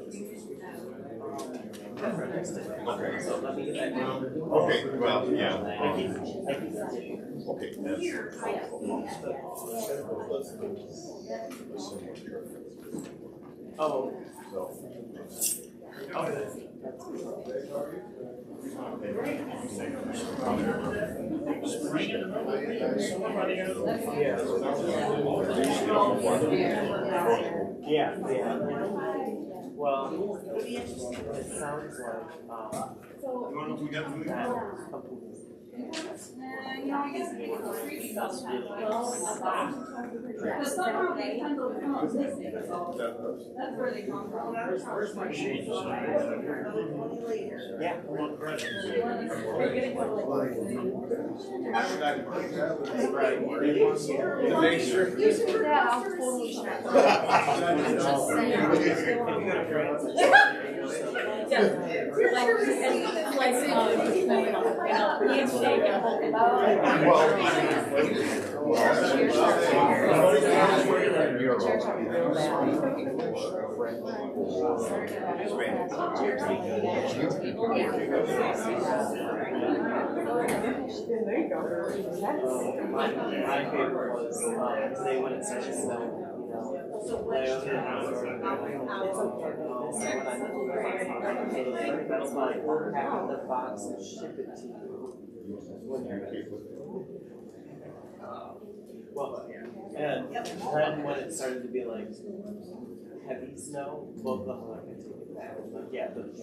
Okay, so let me get that down. Okay, well, yeah. Okay, that's. Oh. Yeah. Well, it sounds like You want to know if we got the movie? That's where they come from. Where's my sheet? yeah. You should do that. I'll totally check. Just saying. My favorite was today when it started snowing. That's why pack the box and ship it to you when you're ready. Well, and then when it started to be like heavy snow, both of them were like, I take it back. I'm like, yeah, but this.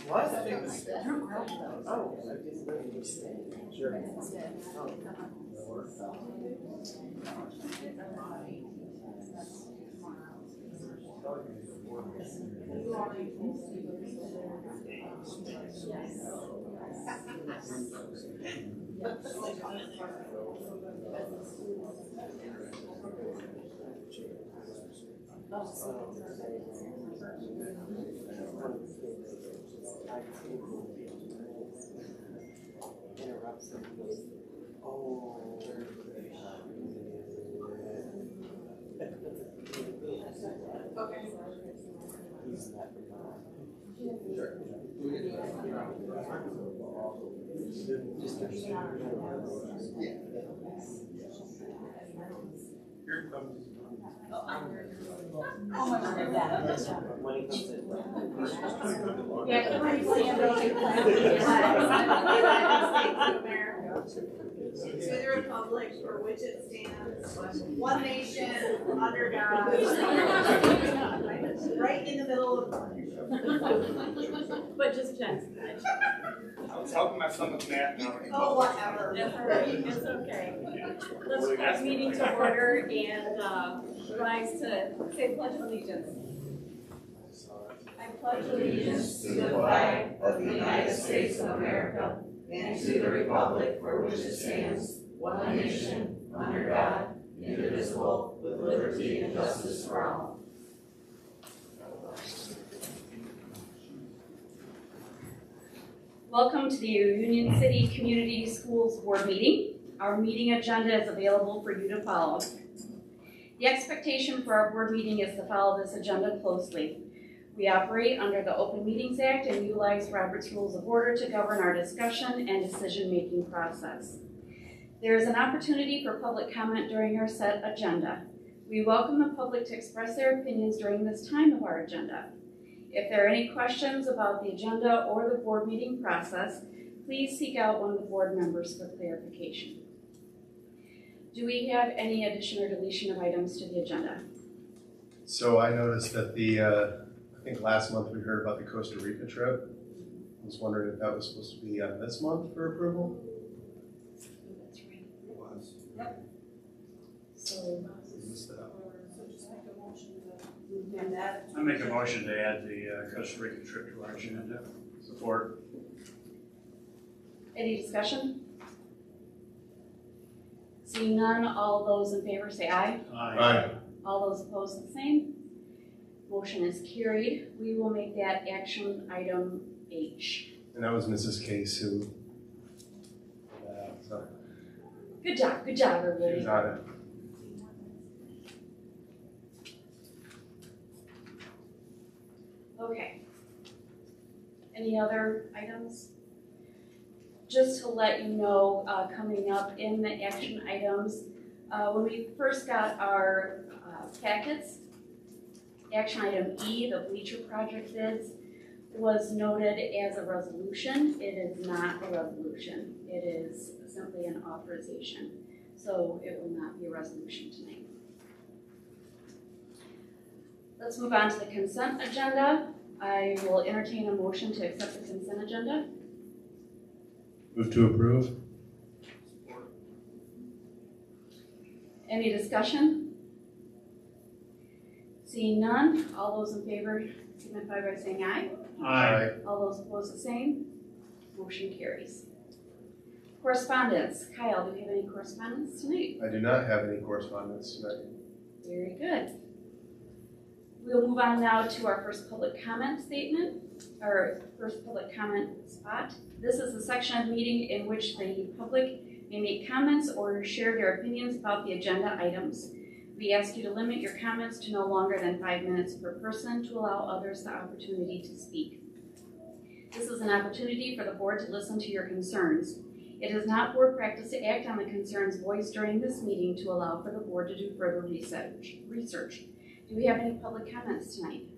What? Oh, I didn't really understand. Sure. Here comes. How much of that? When it comes in. Yeah, can we stand up and clap? To the republic for which it stands, one nation, under God. Right in the middle of. But just Jen's. I was helping my son with math now. Oh, whatever. It's okay. Let's call the meeting to order and rise to say Pledge of Allegiance. I pledge allegiance to the flag of the United States of America and to the republic for which it stands, one nation, under God, indivisible, with liberty and justice for all. Welcome to the Union City Community Schools Board meeting. Our meeting agenda is available for you to follow. The expectation for our board meeting is to follow this agenda closely. We operate under the Open Meetings Act and utilize Robert's Rules of Order to govern our discussion and decision-making process. There is an opportunity for public comment during our set agenda. We welcome the public to express their opinions during this time of our agenda. If there are any questions about the agenda or the board meeting process, please seek out one of the board members for clarification. Do we have any addition or deletion of items to the agenda? So I noticed that I think last month we heard about the Costa Rica trip. I was wondering if that was supposed to be this month for approval? That's right. It was. Yep. So, We missed that. So just make a motion to amend that. I make a motion to add the Costa Rica trip to our agenda. Support. Any discussion? Seeing none, all those in favor say aye. Aye. All those opposed, the same. Motion is carried. We will make that action item H. And that was Mrs. Case who, so Good job, she everybody. was on it. Okay. Any other items? Just to let you know, coming up in the action items, when we first got our packets, action item E, the bleacher project bids, was noted as a resolution. It is not a resolution. It is simply an authorization. So it will not be a resolution tonight. Let's move on to the consent agenda. I will entertain a motion to accept the consent agenda. Move to approve. Any discussion? Seeing none, all those in favor signify by saying aye. Aye. All those opposed, the same. Motion carries. Correspondence. Kyle, do we have any correspondence tonight? I do not have any correspondence tonight. Very good. We'll move on now to our first public comment statement, or first public comment spot. This is the section of the meeting in which the public may make comments or share their opinions about the agenda items. We ask you to limit your comments to no longer than 5 minutes per person to allow others the opportunity to speak. This is an opportunity for the board to listen to your concerns. It is not board practice to act on the concerns voiced during this meeting to allow for the board to do further research. Do we have any public comments tonight?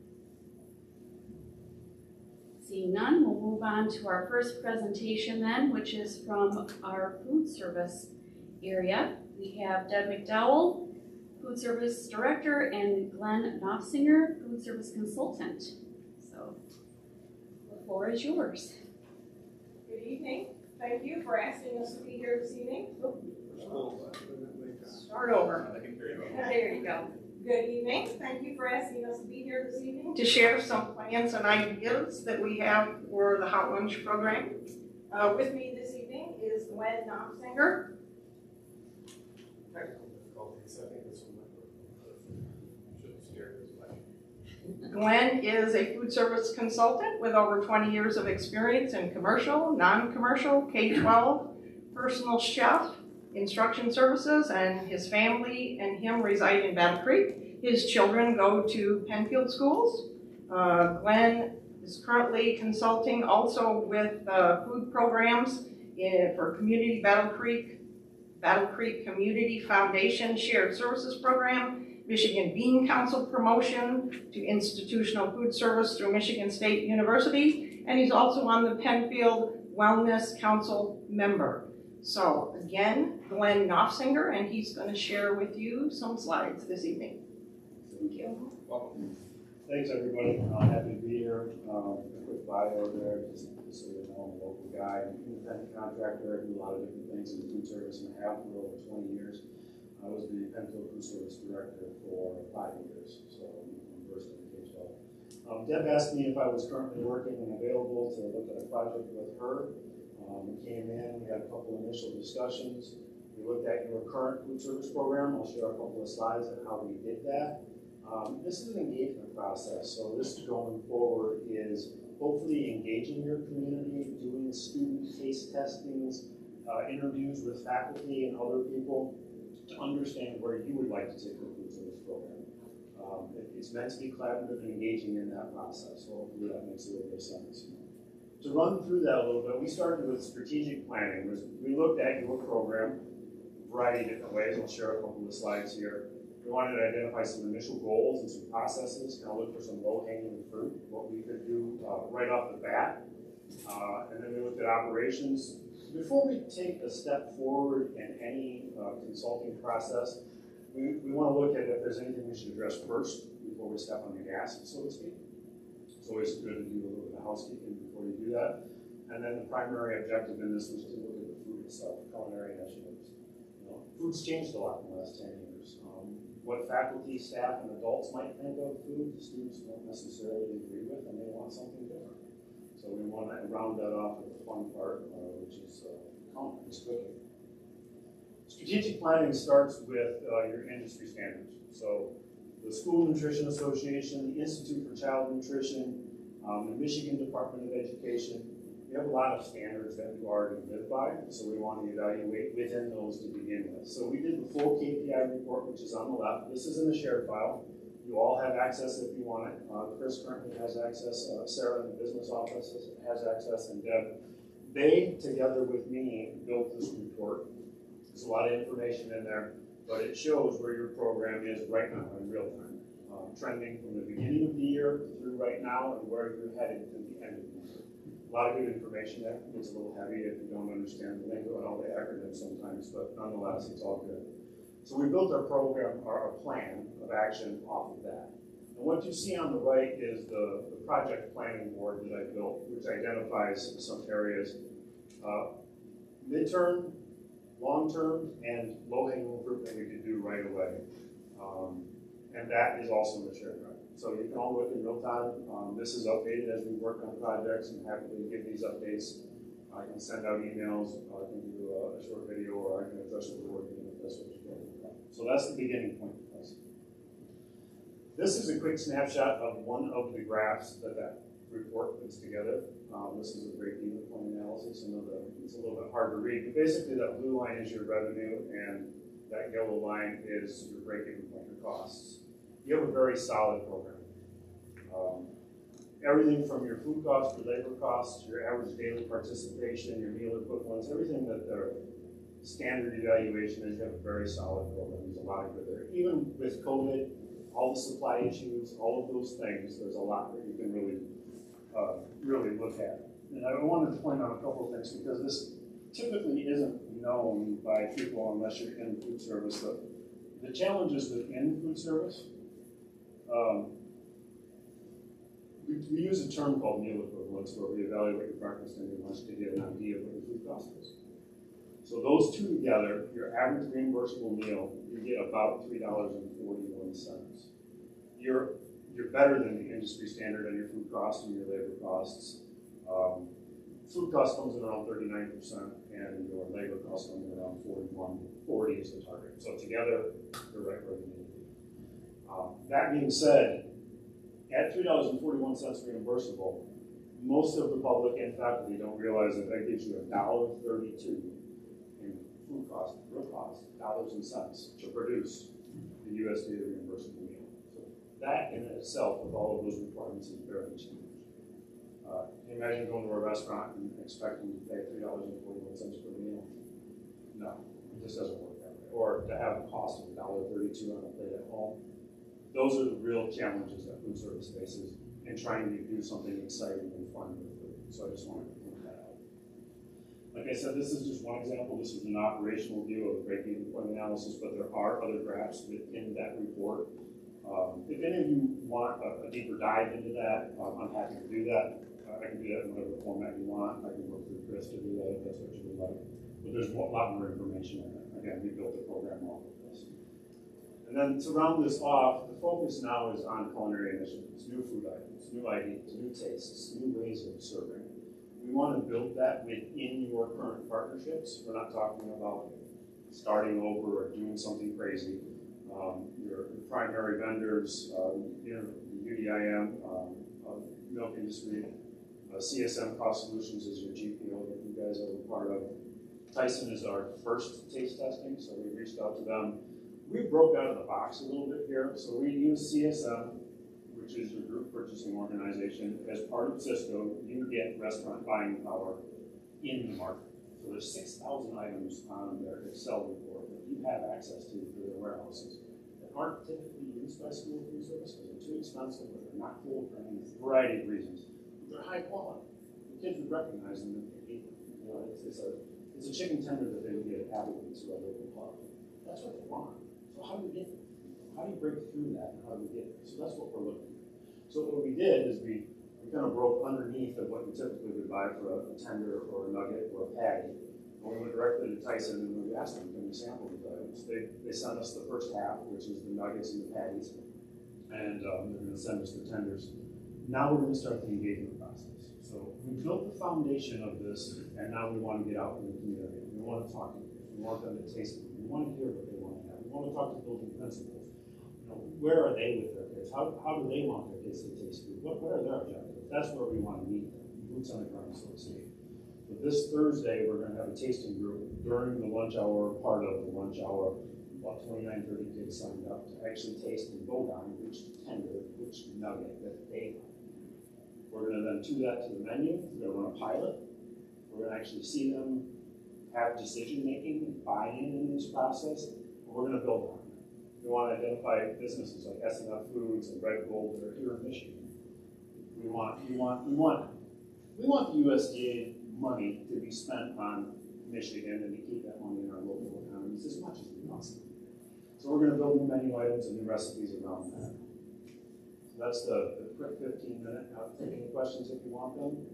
Seeing none, we'll move on to our first presentation then, which is from our food service area. We have Deb McDowell, Food Service Director, and Glenn Knopfsinger, Food Service Consultant. So the floor is yours. Good evening. Thank you for asking us to be here this evening. Start over. There you go. Good evening. Thank you for asking us to be here this evening to share some plans and ideas that we have for the hot lunch program. With me this evening is Glenn Knopfsinger. Glenn is a food service consultant with over 20 years of experience in commercial, non-commercial, K-12, personal chef, instruction services, and his family and him reside in Battle Creek. His children go to Penfield schools. Glenn is currently consulting also with food programs for Community Battle Creek Community Foundation Shared Services Program, Michigan Bean Council promotion to institutional food service through Michigan State University, and he's also on the Penfield Wellness Council member. So again, Glenn Knopfsinger, and he's going to share with you some slides this evening. Thank you. Welcome. Thanks, everybody. Happy to be here. A quick bio there, just so you know, I'm a local guy, independent contractor. I do a lot of different things in food service and have for over 20 years. I was the Penfield Food Service Director for 5 years, so I'm versed in K-12. Deb asked me if I was currently working and available to look at a project with her. We came in, we had a couple initial discussions. We looked at your current food service program. I'll share a couple of slides on how we did that. This is an engagement process, so this going forward is hopefully engaging your community, doing student case testings, interviews with faculty and other people to understand where you would like to take the food service program. It's meant to be collaborative and engaging in that process, so hopefully that makes a little bit of sense. To run through that a little bit, we started with strategic planning. We looked at your program a variety of different ways. I'll share a couple of slides here. We wanted to identify some initial goals and some processes, kind of look for some low-hanging fruit, what we could do right off the bat. And then we looked at operations. Before we take a step forward in any consulting process, we want to look at if there's anything we should address first before we step on the gas, so to speak. It's always good to do a little bit of housekeeping before you do that. And then the primary objective in this was to look at the food itself, culinary initiatives. Food's changed a lot in the last 10 years. what faculty, staff, and adults might think of food, the students won't necessarily agree with, and they want something different. So we want to round that off with the fun part, which is cooking. Strategic planning starts with your industry standards. So the School Nutrition Association, the Institute for Child Nutrition, the Michigan Department of Education, we have a lot of standards that we already live by, so we want to evaluate within those to begin with. So we did the full KPI report, which is on the left. This is in the shared file. You all have access if you want it. Chris currently has access. Sarah in the business office has access, and Deb. They, together with me, built this report. There's a lot of information in there, but it shows where your program is right now in real time. Trending from the beginning of the year through right now and where you're headed to the end of the year. A lot of good information there. It's a little heavy if you don't understand the lingo and all the acronyms sometimes, but nonetheless, it's all good. So we built our program, our plan of action off of that. And what you see on the right is the project planning board that I built, which identifies some areas, midterm, long-term, and low-hanging fruit that we could do right away. And that is also in the shared drive. So you can all look in real time. This is updated as we work on projects and happily give these updates. I can send out emails, I can do a short video, or I can address the board if that's what you're doing. So that's the beginning point for us. This is a quick snapshot of one of the graphs that report puts together. This is a break-even point analysis. I know that it's a little bit hard to read, but basically that blue line is your revenue and that yellow line is your break-even point, your costs. You have a very solid program. Everything from your food costs, your labor costs, your average daily participation, your meal equivalents, everything that the standard evaluation is, you have a very solid program. There's a lot of good there. Even with COVID, all the supply issues, all of those things, there's a lot that you can really look at. And I wanted to point out a couple of things because this typically isn't known by people unless you're in food service. The challenges within food service, we use a term called meal equivalents where we evaluate your breakfast and your lunch to get an idea of what your food cost is. So those two together, your average reimbursable meal, you get about $3.41. You're better than the industry standard on your food costs and your labor costs. Food cost comes in around 39%, and your labor cost comes in around 40 is the target. So together, you're right where you need to be. That being said, at $3.41 reimbursable, most of the public and faculty don't realize that that gives you $1.32 in food cost, real cost, dollars and cents, to produce the USDA reimbursable meal. So that in itself, with all of those requirements, is very cheap. Can you imagine going to a restaurant and expecting to pay $3.41 per meal? No, it just doesn't work that way. Or to have a cost of $1.32 on a plate at home. Those are the real challenges that food service faces in trying to do something exciting and fun with food. So I just wanted to point that out. Like I said, this is just one example. This is an operational view of break-even point analysis, but there are other graphs within that report. If any of you want a deeper dive into that, I'm happy to do that. I can do that in whatever format you want. I can work with Chris to do that if that's what you would like. But there's a lot more information in it. Again, we built the program off of this. And then to round this off, the focus now is on culinary initiatives, new food items, new ideas, new tastes, new ways of serving. We want to build that within your current partnerships. We're not talking about starting over or doing something crazy. Your primary vendors, the UDIM, milk industry, CSM Cost Solutions is your GPO that you guys are a part of. Tyson is our first taste testing, so we reached out to them. We broke out of the box a little bit here, so we use CSM, which is your group purchasing organization. As part of Cisco, you get restaurant buying power in the market. So there's 6,000 items on their Excel report that you have access to through their warehouses that aren't typically used by school food service because they're too expensive or they're not full of grain, a variety of reasons. But they're high quality. The kids would recognize them if they eat them. You know, it's a chicken tender that they would get at Applebee's or a local club. That's what they want. So how do we get there? How do you break through that and how do we get there? So that's what we're looking at. So what we did is we kind of broke underneath of what you typically would buy for a tender or a nugget or a patty. And we went directly to Tyson and we asked them, can we sample these items? They sent us the first half, which is the nuggets and the patties, and they're going to send us the tenders. Now we're going to start the engagement process. So we built the foundation of this, and now we want to get out in the community. We want to talk to them. We want them to taste it. We want to hear what they want to have. We want to talk to building principals. Where are they with their kids? How do they want their kids to taste food? What are their objectives? That's where we want to meet them. Boots on the ground, so to speak. But this Thursday, we're going to have a tasting group during the lunch hour, part of the lunch hour. About 29, 30 kids signed up to actually taste and vote on which tender, which nugget that they like. We're going to then do that to the menu. We're going to run a pilot. We're going to actually see them have decision-making and buy-in in this process. And we're going to build on it. We want to identify businesses like S&F Foods and Red Gold that are here in Michigan. We want the USDA money to be spent on Michigan and to keep that money in our local economies as much as we possibly can. So we're going to build new menu items and new recipes around that. So that's the quick 15-minute. I'll take any questions if you want them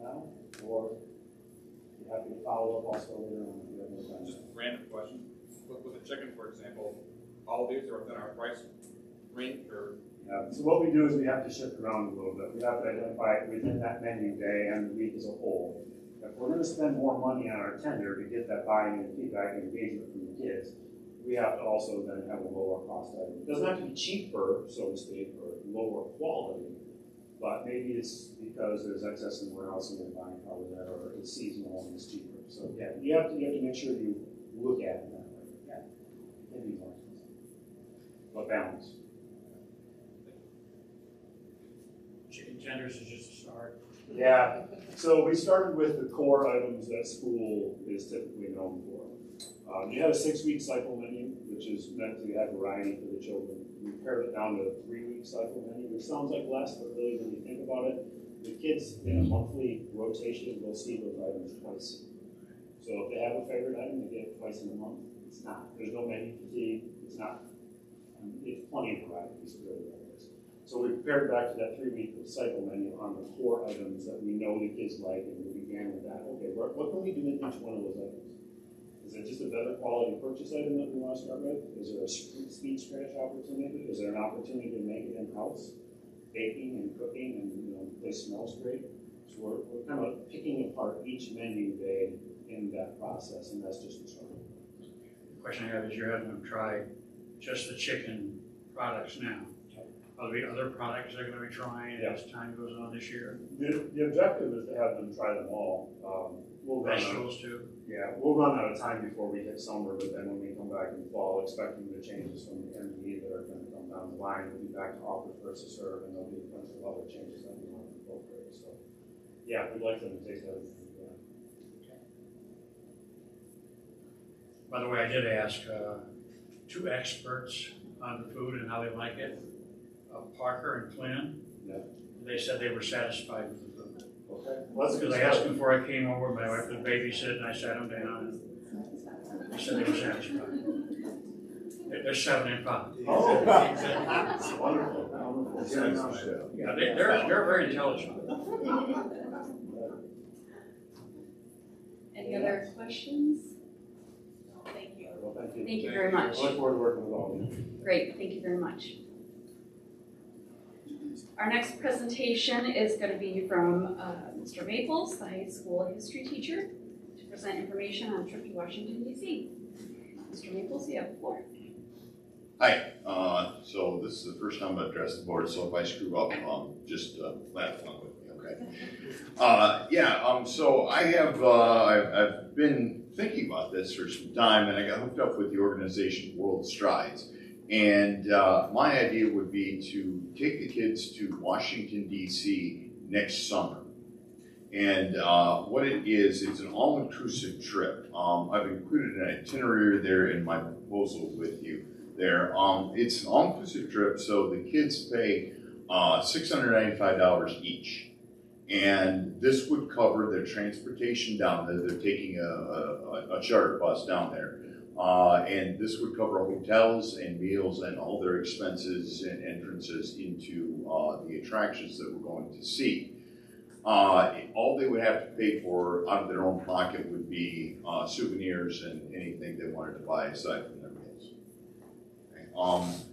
now, or be happy to follow up also later on if you have more time. Just a random question. With the chicken, for example, all of these are within our price range, or? Yeah. So what we do is we have to shift around a little bit. We have to identify within that menu day and the week as a whole. If we're going to spend more money on our tender to get that buy-in and feedback and engagement from the kids, we have to also then have a lower cost item. It doesn't have to be cheaper, so to speak, or lower quality, but maybe it's because there's excess in the warehouse and they're buying probably there, or it's seasonal and it's cheaper. So yeah, you have to make sure you look at it that way. Yeah, it can be more expensive, but balance. Chicken tenders is just a start. Yeah, so we started with the core items that school is typically known for. You had a 6-week cycle menu, which is meant to have variety for the children. We pared it down to a 3-week cycle menu, which sounds like less, but really when you think about it, the kids in a monthly rotation will see those items twice. So if they have a favorite item, they get it twice in a month. It's not. There's no menu fatigue. It's not. It's plenty of variety. It's really what it is. So we pared back to that 3-week cycle menu on the core items that we know the kids like, and we began with that. Okay, what can we do with each one of those items? Is it just a better quality purchase item that we want to start with? Is there a speed scratch opportunity? Is there an opportunity to make it in-house? Baking and cooking, and they smell great. So we're kind of picking apart each menu day in that process, and that's just the start. The question I have is you're having them try just the chicken products now. Are there other products they're going to be trying as time goes on this year? The objective is to have them try them all. Vegetables too? Yeah, we'll run out of time before we hit summer, but then when we come back in fall, expecting the changes from the MD that are going to come down the line, we'll be back to offers versus serve, and there'll be a bunch of other changes that we want to incorporate. So, yeah, we'd like them to taste everything. Yeah. By the way, I did ask 2 experts on the food and how they like it, Parker and Flynn. Yeah. They said they were satisfied with the food. Okay. Well, that's a good Because I asked them before I came over, my wife was babysitting, I sat them down, and they said they were satisfied. They're 7 and 5. Oh, wonderful. Wonderful. Yeah, they're very intelligent. Any other questions? Thank you. Well, thank you. Thank you very much. I look forward to working with all of you. Great, thank you very much. Our next presentation is going to be from Mr. Maples, the high school history teacher, to present information on a trip to Washington, D.C. Mr. Maples, you have the floor. Hi, so this is the first time I've addressed the board, so if I screw up, just laugh along with me, okay? So I have, I've been thinking about this for some time, and I got hooked up with the organization World Strides. And my idea would be to take the kids to Washington, D.C. next summer. And what it is, it's an all-inclusive trip. I've included an itinerary there in my proposal with you there. It's an all-inclusive trip, so the kids pay $695 each. And this would cover their transportation down there. They're taking a charter bus down there. And this would cover hotels and meals and all their expenses and entrances into the attractions that we're going to see. All they would have to pay for out of their own pocket would be souvenirs and anything they wanted to buy aside from their meals. Okay.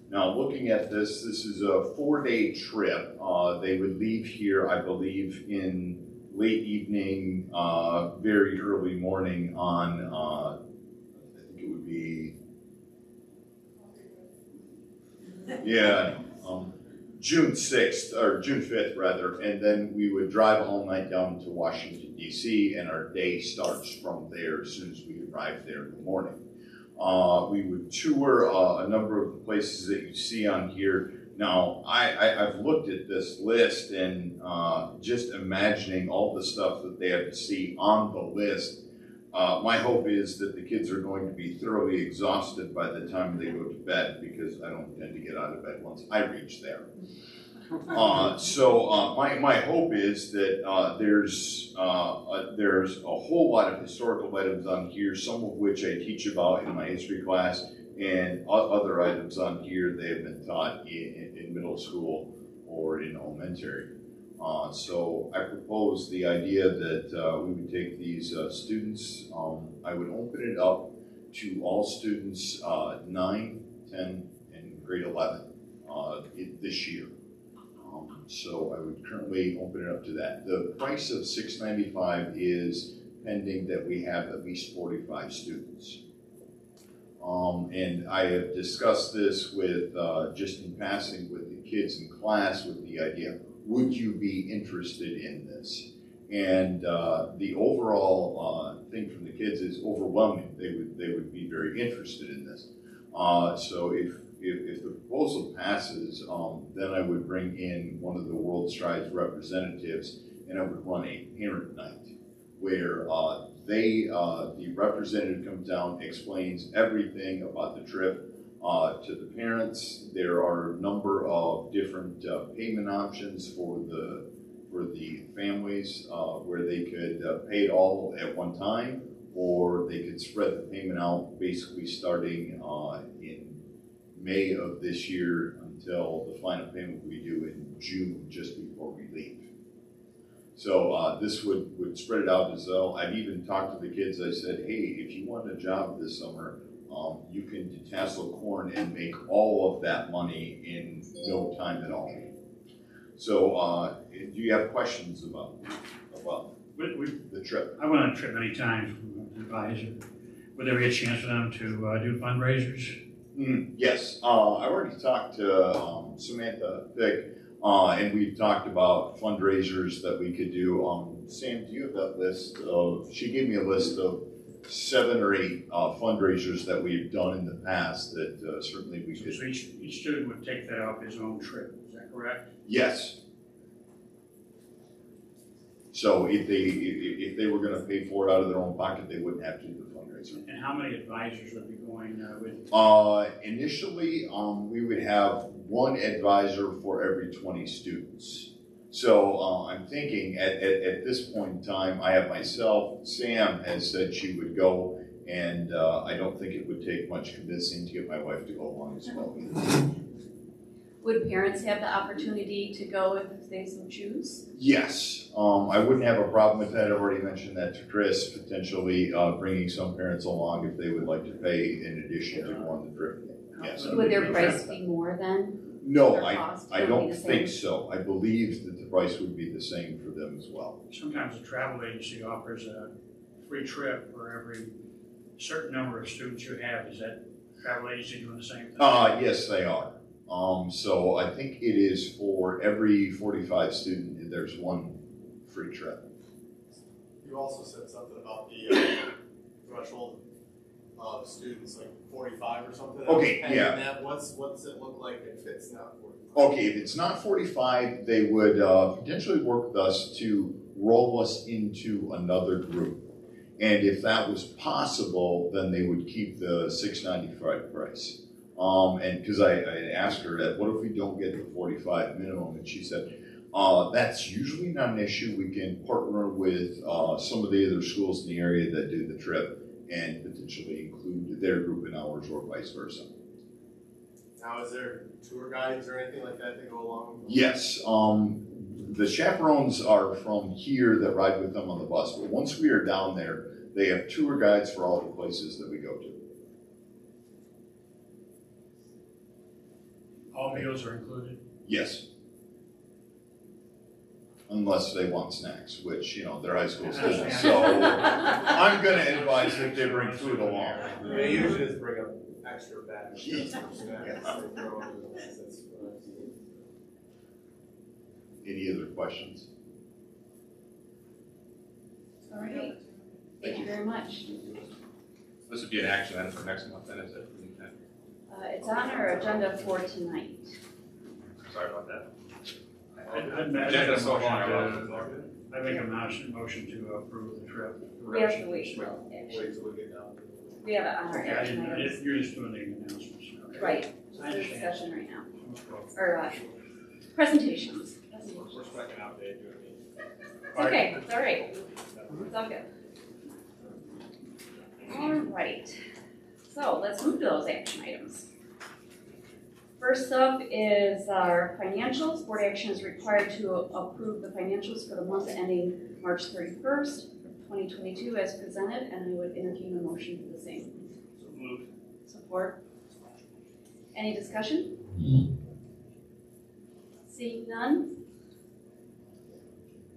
Now, looking at this is a 4-day trip. They would leave here, I believe, in late evening, very early morning on, I think it would be, yeah, June 6th, or June 5th rather, and then we would drive all night down to Washington, D.C., and our day starts from there as soon as we arrive there in the morning. We would tour a number of the places that you see on here. Now, I've looked at this list and just imagining all the stuff that they have to see on the list, my hope is that the kids are going to be thoroughly exhausted by the time they go to bed, because I don't tend to get out of bed once I reach there. My hope is that there's a whole lot of historical items on here, some of which I teach about in my history class, and other items on here they have been taught in middle school or in elementary. So I propose the idea that we would take these students, I would open it up to all students 9, 10, and grade 11 this year. So I would currently open it up to that. The price of $695 is pending that we have at least 45 students. And I have discussed this with, just in passing with the kids in class with the idea, would you be interested in this? And the overall thing from the kids is overwhelming. They would be very interested in this. So if the proposal passes, then I would bring in one of the World Strides representatives, and I would run a parent night where the representative comes down, explains everything about the trip to the parents. There are a number of different payment options for the families where they could pay it all at one time, or they could spread the payment out basically starting in May of this year until the final payment we do in June, just before we leave. So this would spread it out as though I've even talked to the kids. I said, hey, if you want a job this summer, you can detassel corn and make all of that money in no time at all. So do you have questions about the trip? I went on a trip many times with an advisor. Would there be a chance for them to do fundraisers? Yes, I already talked to Samantha Pick, and we've talked about fundraisers that we could do. Sam, do you have that list of, she gave me a list of 7 or 8 fundraisers that we've done in the past that certainly we could. So each student would take that off his own trip, is that correct? Yes. So if they were going to pay for it out of their own pocket, they wouldn't have to do the fundraiser. And how many advisors would be going with? Initially, we would have 1 advisor for every 20 students. So I'm thinking at this point in time, I have myself, Sam has said she would go, and I don't think it would take much convincing to get my wife to go along as well. Would parents have the opportunity to go if they so choose? Yes, I wouldn't have a problem with that. I've already mentioned that to Chris, potentially bringing some parents along if they would like to pay in addition to go on the trip. Yes. Would their price be more then? No, I don't think so. I believe that the price would be the same for them as well. Sometimes a travel agency offers a free trip for every certain number of students you have. Is that travel agency doing the same thing? Yes, they are. So I think it is for every 45 student, there's 1 free trip. You also said something about the threshold of students, like 45 or something. Okay, yeah. That. What's it look like if it's not 45? Okay, if it's not 45, they would potentially work with us to roll us into another group. And if that was possible, then they would keep the $695 price. And because I asked her that, what if we don't get the 45 minimum? And she said, that's usually not an issue. We can partner with some of the other schools in the area that do the trip and potentially include their group in ours or vice versa. Now, is there tour guides or anything like that to go along with them? Yes. the chaperones are from here that ride with them on the bus, but once we are down there, they have tour guides for all the places that we go to. All meals are included? Yes. Unless they want snacks, which, you know, they're high school students, so I'm gonna advise that they bring food along. They usually just bring up extra bags. Any other questions? All right, thank you very much. This would be an action item for next month, then, is it? It's on our agenda for tonight. Sorry about that. I'd so long. I make a motion to approve the trip. We have to wait till action. Wait till we get down. We have it on our Okay, action items. you're just doing the announcements. Okay. Right, I just a understand. discussion right now, or presentations. We're striking out Dave, you and me. It's okay, it's all right, it's all good. All right, so let's move to those action items. First up is our financials. Board action is required to approve the financials for the month ending March 31st, 2022 as presented, and I would entertain a motion for the same. So moved. Support. Any discussion? Seeing none?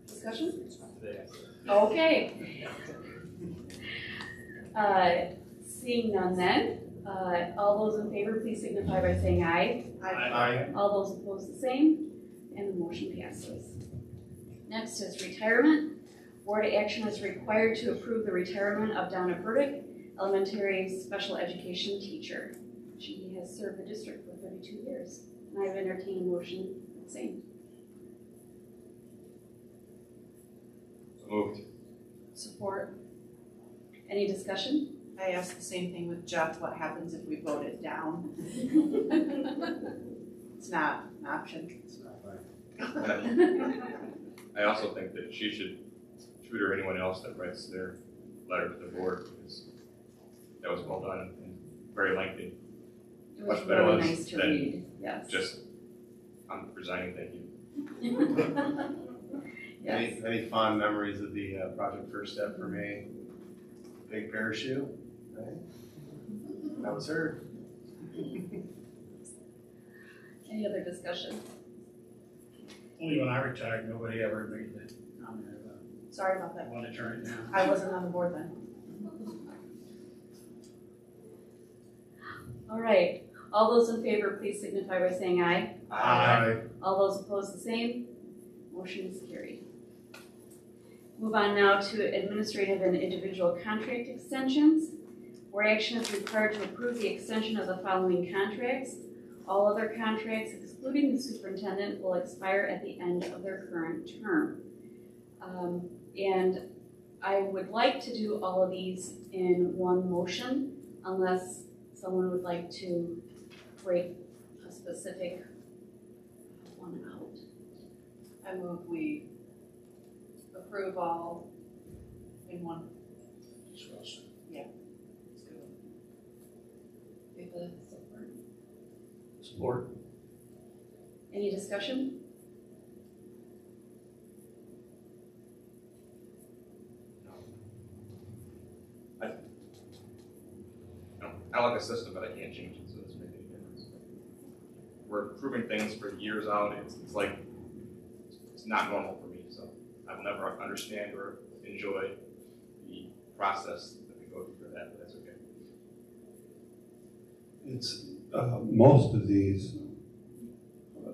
Discussion? Okay. Seeing none then, all those in favor, please signify by saying aye. Aye. All those opposed, the same, and the motion passes. Next is retirement. Board action is required to approve the retirement of Donna Burdick, elementary special education teacher. She has served the district for 32 years, and I would entertain a motion for the same. So moved. Support. Any discussion? I asked the same thing with Jeff, what happens if we vote it down? It's not an option. It's not fine. I also think that she should shoot or anyone else that writes their letter to the board, because that was well done and very lengthy. It was Much better really ones nice to than read, yes. Just, I'm resigning, thank you. Yes. Any fond memories of the project First Step for me? Big parachute, right? That was her. Any other discussion? Only when I retired, nobody ever made that comment about, Sorry about I that. want to turn it down. I wasn't on the board then. All right, all those in favor, please signify by saying aye. Aye. All those opposed, the same. Motion is carried. Move on now to administrative and individual contract extensions. Board action is required to approve the extension of the following contracts. All other contracts, excluding the superintendent, will expire at the end of their current term. And I would like to do all of these in one motion, unless someone would like to break a specific one out. I move we approve all in one. Give the support. Support. Any discussion? I like a system, but I can't change it, so it doesn't make any difference. We're approving things for years out, it's like, it's not normal for me, so I will never understand or enjoy the process that we go through for that, but that's okay. It's, most of these,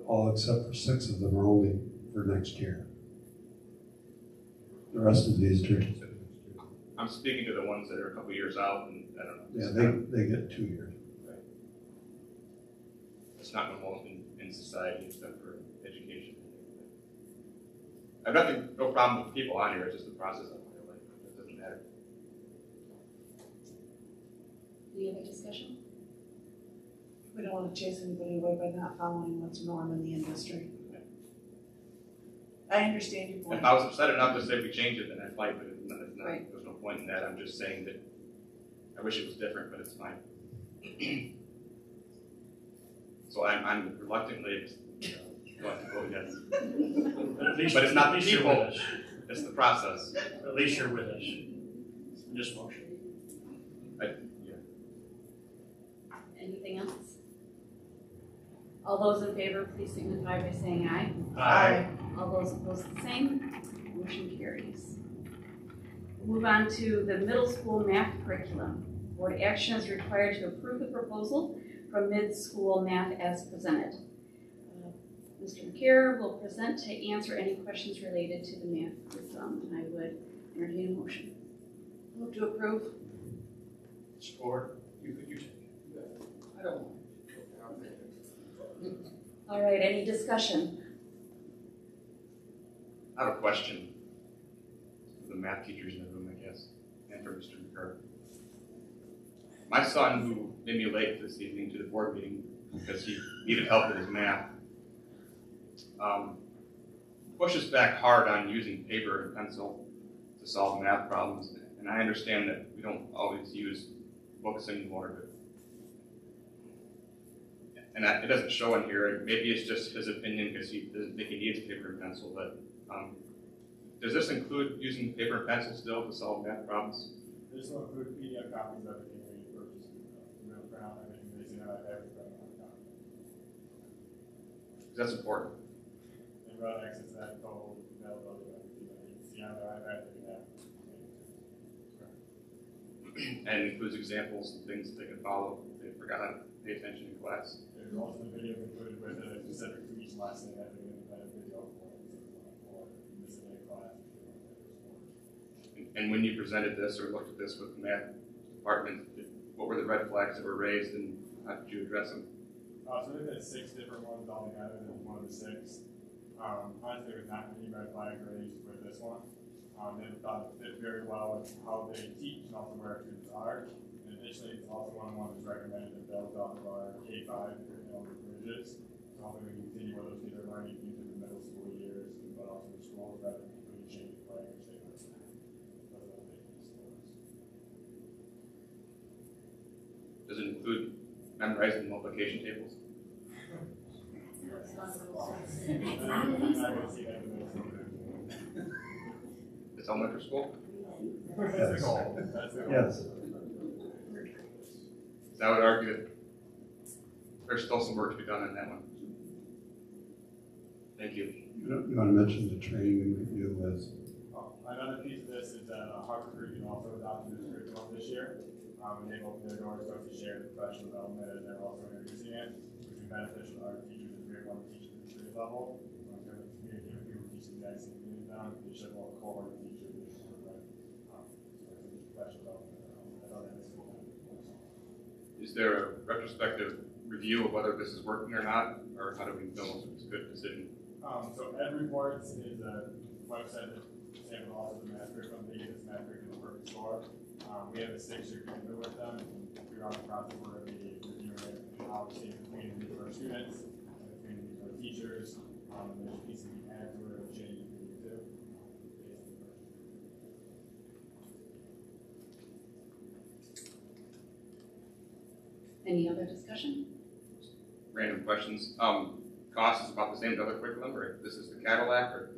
all except for 6 of them are only for next year. The rest of these are, I'm speaking to the ones that are a couple years out, and I don't know. yeah, they get 2 years. Right. It's not normal in society except for education. I've got no problem with people on here, it's just the process of my life, it doesn't matter. Any other discussion? We don't want to chase anybody away by not following what's norm in the industry. I understand your point. If I was upset enough to say we change it, then I'd fight, but it's not, Right. there's no point in that. I'm just saying that I wish it was different, but it's fine. So I'm reluctantly want to vote yes. But at least, But it's not at least you're people. with us. It's the process. At least you're with us in this motion. Anything else? All those in favor, please signify by saying aye. Aye. All those opposed, the same. Motion carries. Move on to the middle school math curriculum. Board action is required to approve the proposal from mid-school math as presented. Mr. McCare will present to answer any questions related to the math curriculum, and I would entertain a motion. Move to approve. Support. You take it. I don't want All right, any discussion? I have a question for the math teachers in the room, I guess, and for Mr. McCurr. My son, who made me late this evening to the board meeting because he needed help with his math, pushes back hard on using paper and pencil to solve math problems. And I understand that we don't always use books anymore, and it doesn't show in here. Maybe it's just his opinion because he doesn't think he needs paper and pencil, but does this include using paper and pencil still to solve math problems? This will include PDF copies of everything we purchase. We'll print out everything they see out everything on the copy. That's important. And we'll have access to that total availability of everything that you can see on their iPad that we have. And includes examples and things that they can follow if they forgot to pay attention in class. There's also the video included with it, specific to each lesson that we independent video for this day class. And when you presented this or looked at this with the math department, what were the red flags that were raised and how did you address them? So we've had 6 different ones all together. This is one of the 6. Honestly, there was not many red flags raised with this one. They thought it fit very well with how they teach and also where our students are. And additionally, it's also one that's recommended that builds off of our K-5 curriculum bridges. So hopefully we continue where those kids are learning into the middle school years, but also the schools rather than completely change the language they learn. Does it include memorizing multiplication tables? It's elementary school? That's the goal. That's the goal. Yes. So I would argue that there's still some work to be done on that one. Thank you. You want to mention the training review as Another piece of this is that Harvard Curriculum also adopted this curriculum this year. And they've opened their doors to us to share the professional development as they're also introducing it, which is beneficial to our teachers if we want to teach at the grade level. So I'm going to communicate with people teaching the exact same thing to them. They should all cohort of teachers. Is there a retrospective review of whether this is working or not, or how do we know if it's a good decision? So EdReports is a website that samples all of the math curriculum, they use this math curriculum work score. We have a 6-year commitment with them, and we're on the process where we're reviewing it, and how we see the community for our students, and the community for our teachers, and there's pieces we add to it or changes we need to. Any other discussion? Random questions. Cost is about the same as other curriculum, or this is the Cadillac, or?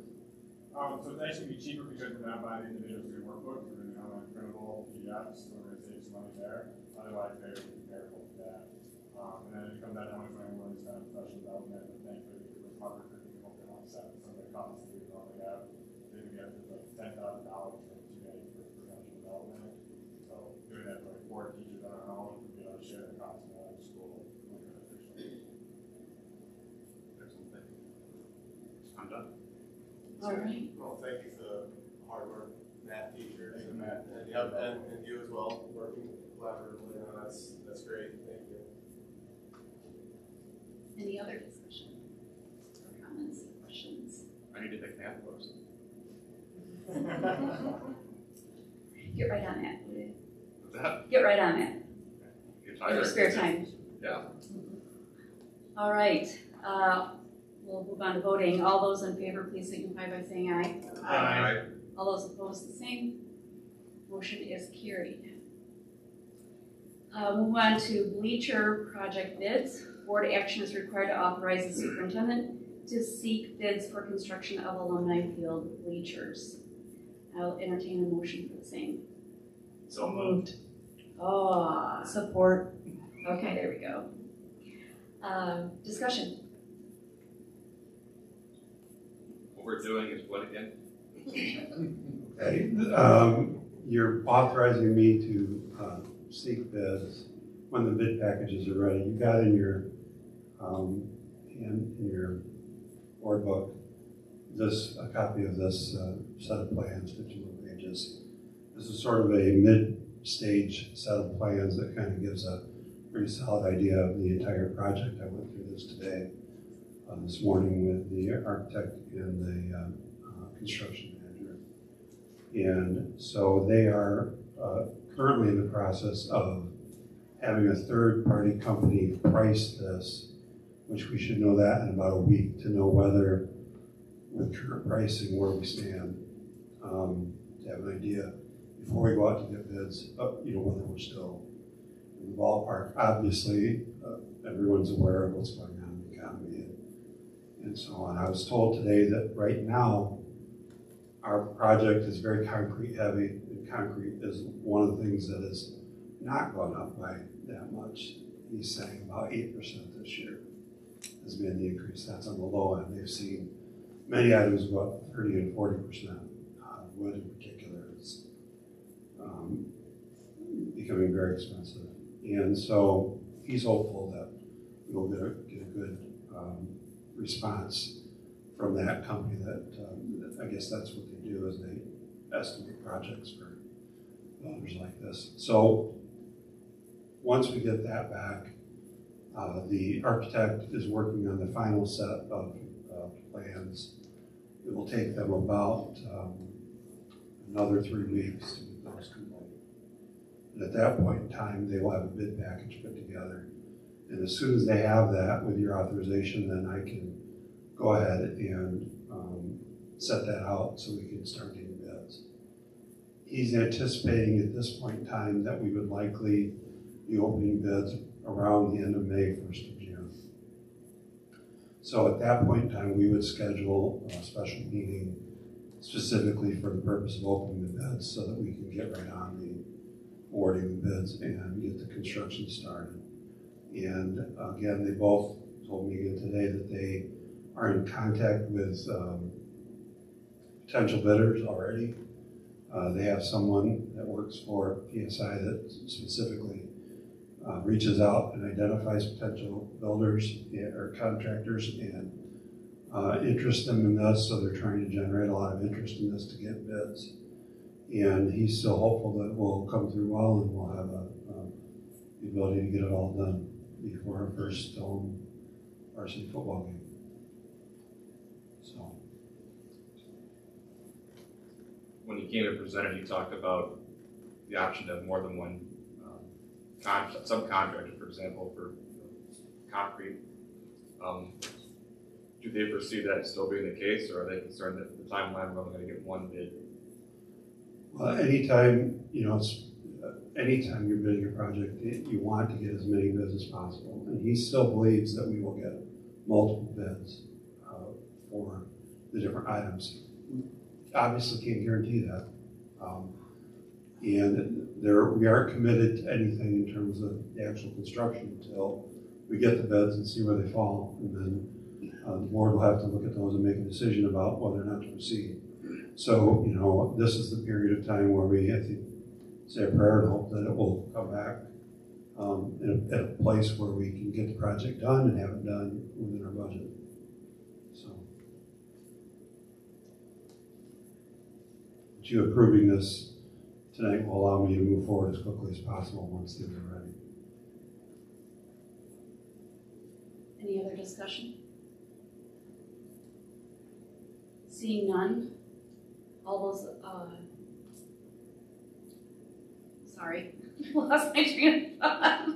So it's actually be cheaper because we're not buying individual student workbooks, we're going to have like printable PDFs, so we're going to save some money there. Otherwise, they're comparable to that. And then it comes out how much money we're going to spend on professional development, and thankfully, with Harvard curriculum, we hope to offset some of the costs that we normally have. They can get up to like $10,000 for 2 days for professional development. So doing that for like 4 teachers on our own, we'd be able to share the cost of that in school. Excellent, thank you. I'm done. All right. Well, thank you for the hard work, math teachers. Thank you, Matt. And, yep, and you as well, working collaboratively on that's great, thank you. Any other discussion or comments, questions? I need to take math course. Get right on that. What's that? Get right on that. You're In tired. your spare time. Yeah. All right. We'll move on to voting. All those in favor, please signify by saying aye. Aye. All those opposed, the same. Motion is carried. Move on to bleacher project bids. Board action is required to authorize the superintendent to seek bids for construction of alumni field bleachers. I'll entertain a motion for the same. So moved. Oh, Support. okay, there we go. Discussion. What we're doing is what again? Okay, you're authorizing me to seek bids when the bid packages are ready. You got in your board book a copy of this set of plans, 51 pages. This is sort of a mid-stage set of plans that kind of gives a pretty solid idea of the entire project. I went through this today, this morning with the architect and the construction manager. And so they are currently in the process of having a third-party company price this, which we should know that in about a week to know whether, with current pricing, where we stand, to have an idea before we go out to get bids, whether we're still in the ballpark. Obviously, everyone's aware of what's going on in the economy and so on. I was told today that right now, our project is very concrete heavy, and concrete is one of the things that has not gone up by that much. He's saying about 8% this year has been the increase. That's on the low end. They've seen many items go up 30 and 40%. Wood in particular is becoming very expensive. And so he's hopeful that we'll get a good response from that company that I guess that's what they do, is they estimate projects for builders like this. So once we get that back, the architect is working on the final set of plans. It will take them about another 3 weeks to get those complete. And at that point in time, they will have a bid package put together. And as soon as they have that with your authorization, then I can go ahead and set that out so we can start getting bids. He's anticipating at this point in time that we would likely be opening bids around the end of May, 1st of June. So at that point in time, we would schedule a special meeting specifically for the purpose of opening the bids so that we can get right on the awarding the bids and get the construction started. And again, they both told me again today that they are in contact with potential bidders already. They have someone that works for PSI that specifically reaches out and identifies potential builders or contractors and interest them in this. So they're trying to generate a lot of interest in this to get bids. And he's still hopeful that it will come through well and we'll have the ability to get it all done before our first varsity football game. So. When you came and presented, you talked about the option of more than one subcontractor, for example, for concrete. Do they foresee that still being the case, or are they concerned that the timeline we're only going to get one bid? Well, anytime anytime you're bidding a project, you want to get as many bids as possible, and he still believes that we will get multiple bids for the different items. Obviously, can't guarantee that, and we aren't committed to anything in terms of the actual construction until we get the bids and see where they fall, and then the board will have to look at those and make a decision about whether or not to proceed. So, this is the period of time where we, I think, say a prayer and hope that it will come back at a place where we can get the project done and have it done within our budget. So, but you approving this tonight will allow me to move forward as quickly as possible once things are ready. Any other discussion? Seeing none, all those, sorry, lost my train of thought.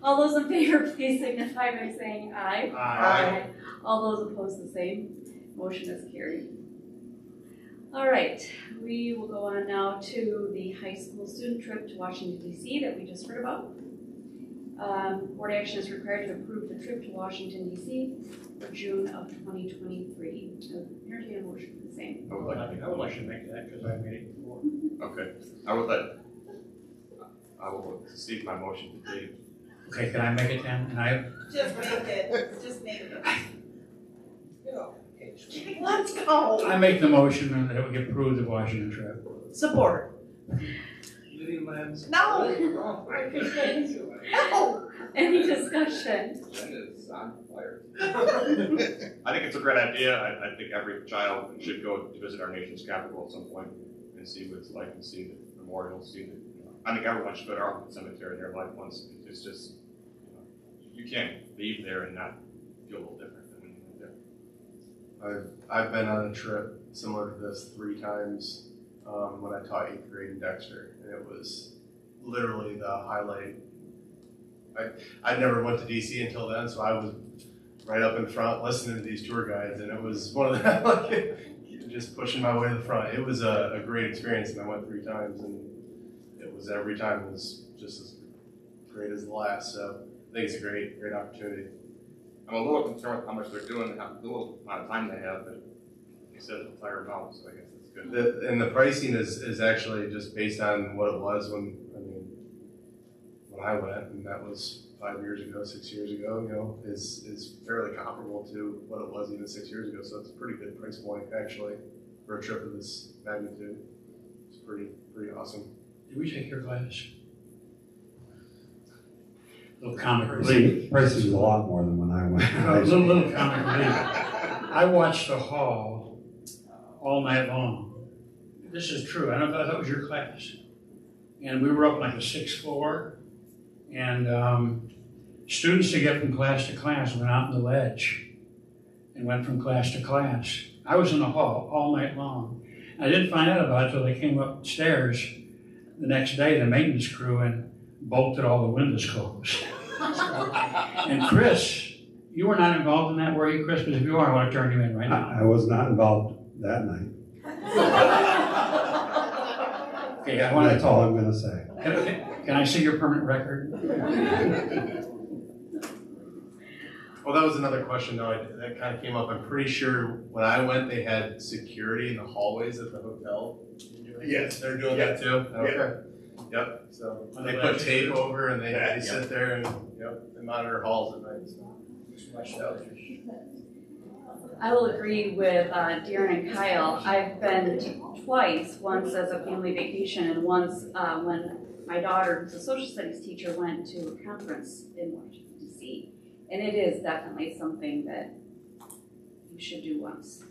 All those in favor, please signify by saying aye. Aye. All those opposed, the same. Motion is carried. All right, we will go on now to the high school student trip to Washington, D.C. that we just heard about. Board action is required to approve the trip to Washington DC for June of 2023. Entertain a motion for the same. I would like to make that because I made it before. Okay, I will cede my motion to Dave. Okay, can I make it then? And I, Just make it, just make it. Let's go. I make the motion that we approve the Washington trip. Support. No. No. Any discussion? Is on fire. I think it's a great idea. I think every child should go to visit our nation's capital at some point and see what it's like and see the memorials, see the, I think everyone should go to Arlington Cemetery in their life once. It's just, you can't leave there and not feel a little different than when you went there. I've been on a trip similar to this 3 times when I taught 8th grade in Dexter, and it was literally the highlight. I never went to DC until then, so I was right up in front listening to these tour guides, and it was one of them, like, just pushing my way to the front. It was a great experience, and I went 3 times, and it was every time was just as great as the last. So I think it's a great opportunity. I'm a little concerned with how much they're doing and how little amount of time they have, but you said it'll tire them out, so I guess that's good. And the pricing is actually just based on what it was when I went, and that was 5 years ago, 6 years ago, is fairly comparable to what it was even 6 years ago. So it's a pretty good price point actually for a trip of this magnitude. It's pretty awesome. Did we take your class? Little comic relief. Price is a lot more than when I went. Little comic relief. I watched the hall all night long. This is true. I thought that was your class. And we were up like the 6th floor. And students to get from class to class went out in the ledge and went from class to class. I was in the hall all night long. I didn't find out about it until they came upstairs the next day, the maintenance crew, and bolted all the windows closed. And Chris, you were not involved in that, were you, Chris? Because if you are, I want to turn you in right now. I was not involved that night. Okay, That's all I'm going to say. Can I see your permanent record? Well, that was another question though that kind of came up. I'm pretty sure when I went, they had security in the hallways at the hotel. Yes, they're doing that too. Okay. Yep. So they put tape over and they sit there and they monitor halls at night. So. I will agree with Darren and Kyle. I've been twice, once as a family vacation and once when my daughter, who's a social studies teacher, went to a conference in Washington, D.C. And it is definitely something that you should do once.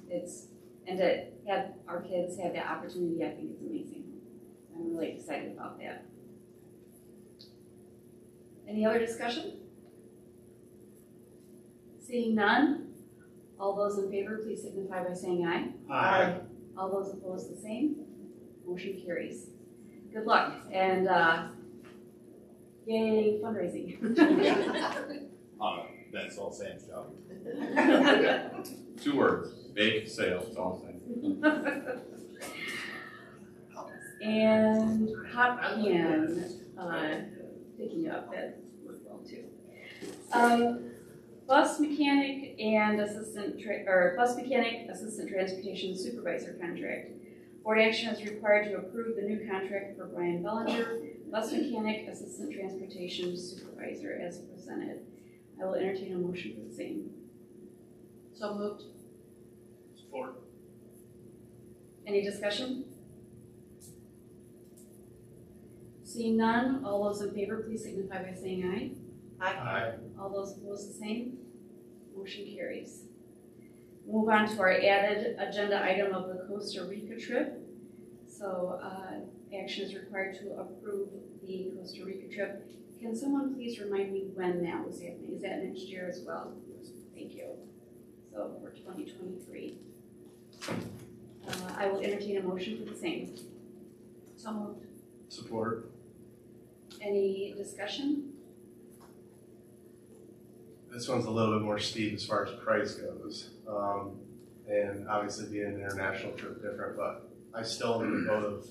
And to have our kids have that opportunity, I think is amazing. I'm really excited about that. Any other discussion? Seeing none, all those in favor, please signify by saying aye. Aye. All those opposed, the same. Motion carries. Good luck, and yay, fundraising. That's all Sam's job. 2 words, bake sales, that's all I'm saying. And hot can, picking up that worked well too. Bus mechanic assistant transportation supervisor contract. Board action is required to approve the new contract for Brian Bellinger, bus mechanic assistant transportation supervisor as presented. I will entertain a motion for the same. So moved. Support. Any discussion? Seeing none, all those in favor, please signify by saying aye. Aye. All those opposed, the same. Motion carries. Move on to our added agenda item of the Costa Rica trip. So action is required to approve the Costa Rica trip. Can someone please remind me when that was happening? Is that next year as well? Thank you. So for 2023. I will entertain a motion for the same. So moved. Support. Any discussion? This one's a little bit more steep as far as price goes. And obviously being an international trip different, but I still am in the boat of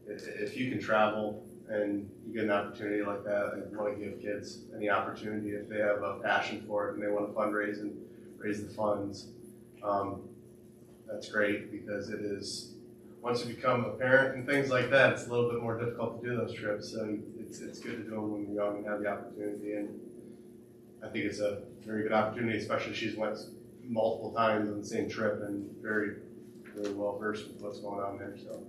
if you can travel and you get an opportunity like that, I want to give kids any opportunity if they have a passion for it and they want to fundraise and raise the funds. That's great because it is, once you become a parent and things like that, it's a little bit more difficult to do those trips. So it's good to do them when you're young and have the opportunity. And I think it's a very good opportunity, especially she's went multiple times on the same trip and very, very well versed with what's going on there. So.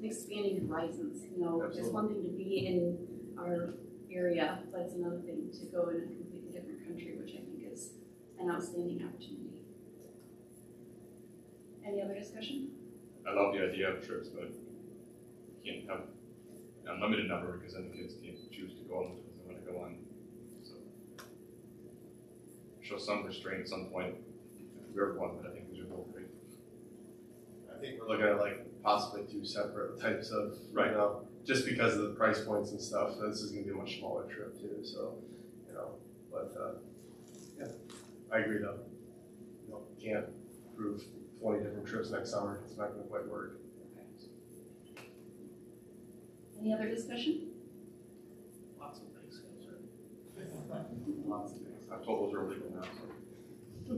Expanding horizons, you know, Absolutely. it's one thing to be in our area, but it's another thing to go in a completely different country, which I think is an outstanding opportunity. Any other discussion? I love the idea of trips, but you can't have an unlimited number because then the kids can't choose to go on which ones they want to go on. So show some restraint at some point for everyone, but I think these are both great. I think we're looking at like possibly 2 separate types of, Right. you know, just because of the price points and stuff. This is going to be a much smaller trip too. So, you know, but yeah, I agree though. You know, can't prove 20 different trips next summer. It's not going to quite work. Any other discussion? Lots of things. Lots of things. I've told those are illegal now. So.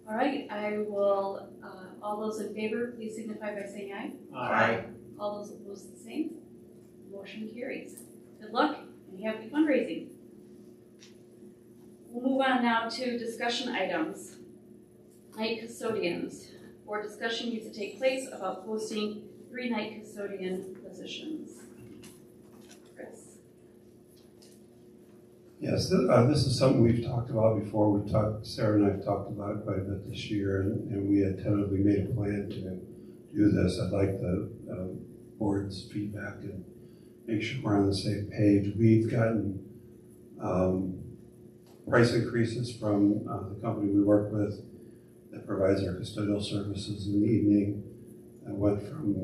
All right, I will, all those in favor, please signify by saying aye. Aye. All those opposed, the same. Motion carries. Good luck and happy fundraising. We'll move on now to discussion items. Night custodians. Board discussion needs to take place about posting 3 night custodian positions. Chris. Yes, this is something we've talked about before. Sarah and I have talked about it quite a bit this year, and we had tentatively made a plan to do this. I'd like the board's feedback and make sure we're on the same page. We've gotten price increases from the company we work with that provides our custodial services in the evening. I went from,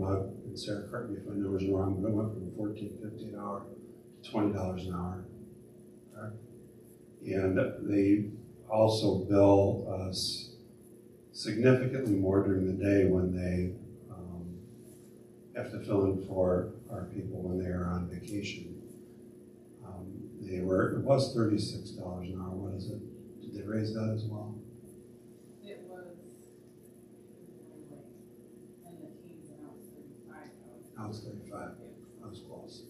and Sarah, correct me if my numbers are wrong, but I went from $14.50 an hour to $20 an hour. And they also bill us significantly more during the day when they have to fill in for our people when they are on vacation. It was $36 an hour. What is it? Did they raise that as well? It was in the teens and I was 35. Now it's 35. I was close.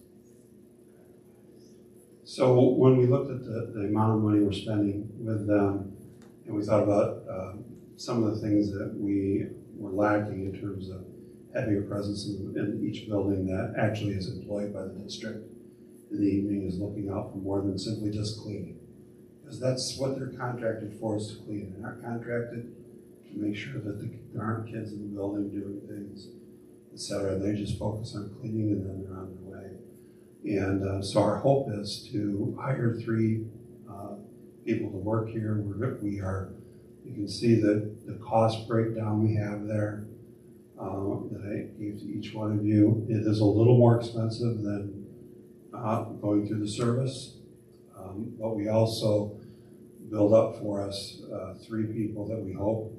So when we looked at the amount of money we're spending with them, and we thought about some of the things that we were lacking in terms of having a presence in each building that actually is employed by the district in the evening, is looking out for more than simply just cleaning. Because that's what they're contracted for, is to clean. They're not contracted to make sure that there aren't kids in the building doing things, etc. They just focus on cleaning and then they're on their way. And so our hope is to hire 3 people to work here. You can see the cost breakdown we have there that I gave to each one of you. It is a little more expensive than going through the service, but we also build up for us 3 people that we hope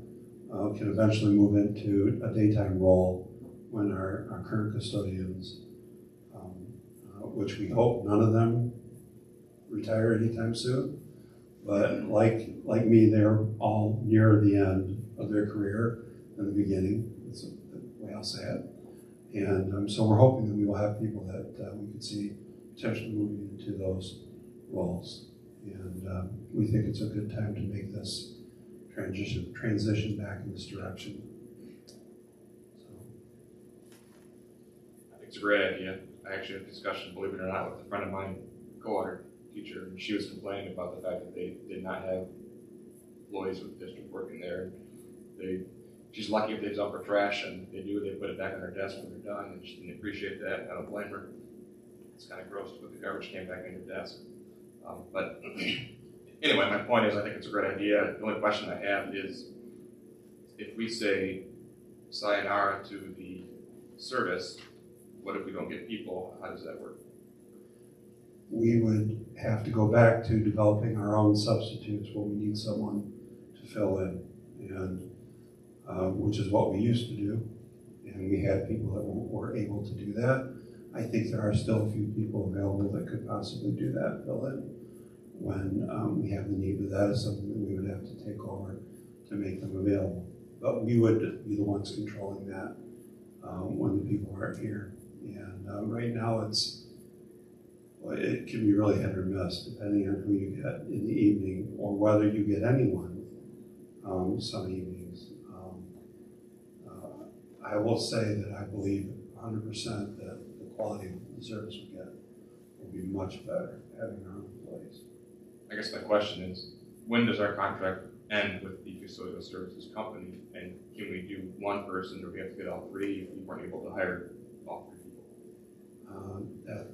can eventually move into a daytime role when our current custodians, which we hope none of them retire anytime soon, but like me, they're all near the end of their career in the beginning. That's the way I'll say it. And so we're hoping that we will have people that we can see potentially moving into those roles. And we think it's a good time to make this transition back in this direction. So. I think it's a great idea. I actually had a discussion, believe it or not, with a friend of mine, co-art teacher, and she was complaining about the fact that they did not have employees with the district working there. She's lucky if they dump her trash and they do, they put it back on her desk when they're done, and she didn't appreciate that. I don't blame her. It's kind of gross to put the garbage can back on your desk. But anyway, my point is I think it's a great idea. The only question I have is if we say sayonara to the service, what if we don't get people? How does that work? We would have to go back to developing our own substitutes when we need someone to fill in, and which is what we used to do. And we had people that were able to do that. I think there are still a few people available that could possibly do that, fill in when we have the need, but that is something that we would have to take over to make them available. But we would be the ones controlling that when the people aren't here. And right now it can be really hit or miss depending on who you get in the evening or whether you get anyone some evenings. I will say that I believe 100% that the quality of the service we get will be much better having our own employees. I guess my question is, when does our contract end with the custodial services company, and can we do one person, or do we have to get all three if we weren't able to hire all three people?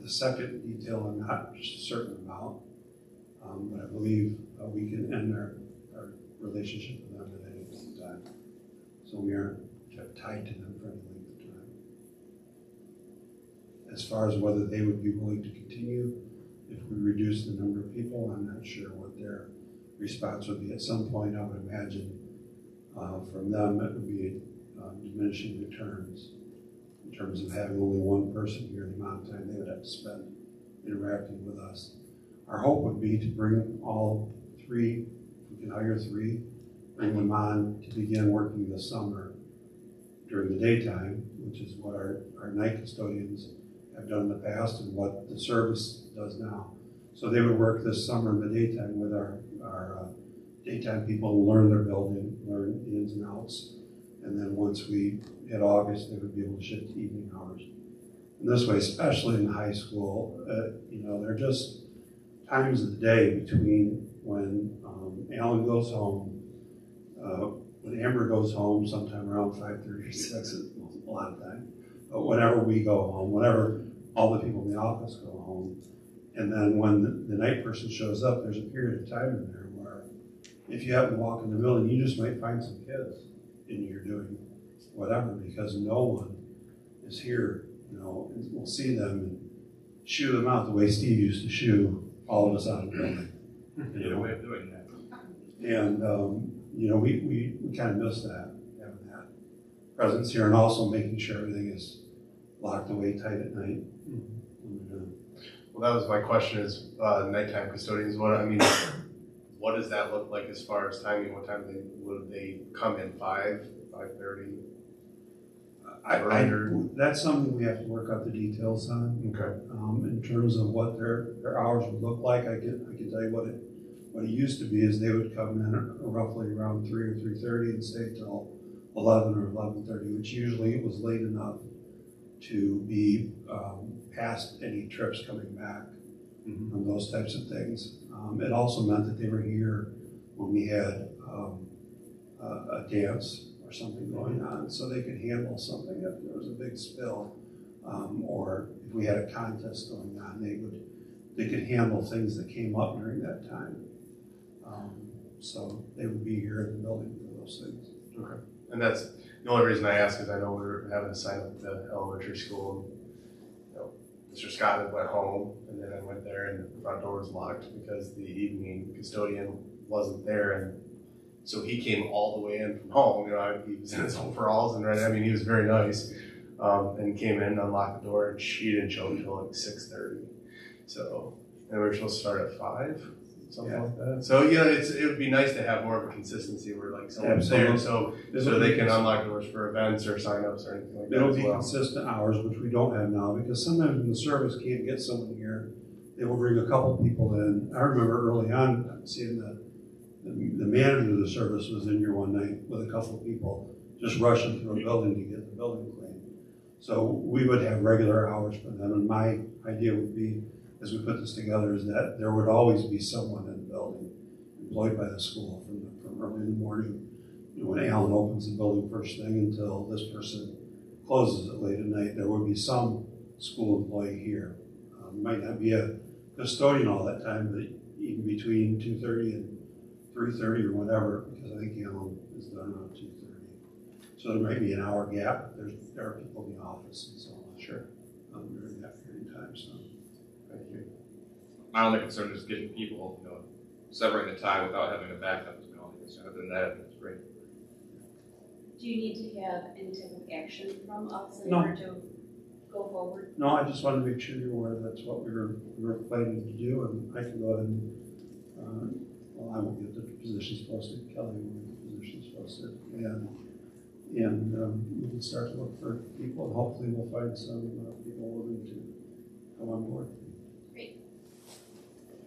The second detail I'm not certain about, but I believe we can end our relationship with them at any point in time. So we aren't tied to them for any length of time. As far as whether they would be willing to continue, if we reduce the number of people, I'm not sure what their response would be. At some point, I would imagine from them it would be diminishing returns in terms of having only one person here, the amount of time they would have to spend interacting with us. Our hope would be to bring all three, if we can hire three, bring them on to begin working this summer during the daytime, which is what our night custodians have done in the past and what the service does now. So they would work this summer in the daytime with our daytime people, learn their building, learn the ins and outs, and then once we hit August, they would be able to shift to evening hours. And this way, especially in high school, there are just times of the day between when Alan goes home, when Amber goes home, sometime around 5:30 or 6, a lot of time. But whenever we go home, whenever all the people in the office go home, and then when the night person shows up, there's a period of time in there where if you happen to walk in the building, you just might find some kids and you're doing whatever because no one is here, and we'll see them and shoo them out the way Steve used to shoo all of us out of the building. Good way of doing that. And, we kind of miss that, having that presence here and also making sure everything is locked away tight at night. Well, that was my question is nighttime custodians. What does that look like as far as timing? What time would they come in? 5:30? That's something we have to work out the details on. Okay. In terms of what their hours would look like, I can tell you what it used to be is they would come in roughly around 3 or 3:30 and stay till 11 or 11:30, which usually was late enough to be past any trips coming back and those types of things. It also meant that they were here when we had a dance or something going on, so they could handle something if there was a big spill, or if we had a contest going on, they could handle things that came up during that time. So they would be here in the building for those things. Okay. And that's the only reason I ask is I know we were having a sign up at the elementary school. Mr. Scott had went home, and then I went there, and the front door was locked because the evening custodian wasn't there, and so he came all the way in from home. He was in his overalls, and he was very nice, and came in, unlocked the door, and she didn't show until like 6:30. So, and we were supposed to start at 5, something like that. So it would be nice to have more of a consistency where like someone's there, so they can unlock doors for events or signups or anything like that. It'll be consistent hours, which we don't have now, because sometimes when the service can't get someone here, they will bring a couple people in. I remember early on seeing the manager of the service was in here one night with a couple of people just rushing through a building to get the building clean. So we would have regular hours for them, and my idea would be, as we put this together, is that there would always be someone in the building employed by the school from early in the morning, when Alan opens the building first thing until this person closes it late at night. There would be some school employee here. Might not be a custodian all that time, but even between 2:30 and 3:30 or whatever, because I think Alan is done around 2:30. So there might be an hour gap. There are people in the office and so on. Sure. During that period of time. So. Thank you. My only concern is getting people, severing the tie without having a backup is my only concern. Other than that, it's great. Do you need to have any type of action from us in No. order to go forward? No, I just wanted to make sure you're aware that's what we were planning to do, and I can go ahead and, well, I won't get the positions posted, Kelly will get the positions posted, and we can start to look for people, and hopefully we'll find some people willing to come on board.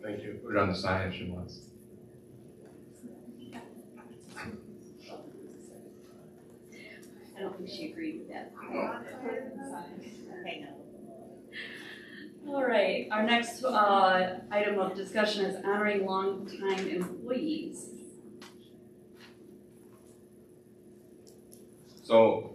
Thank you. Put it on the sign if she wants. I don't think she agreed with that. All right, our next item of discussion is honoring longtime employees. So,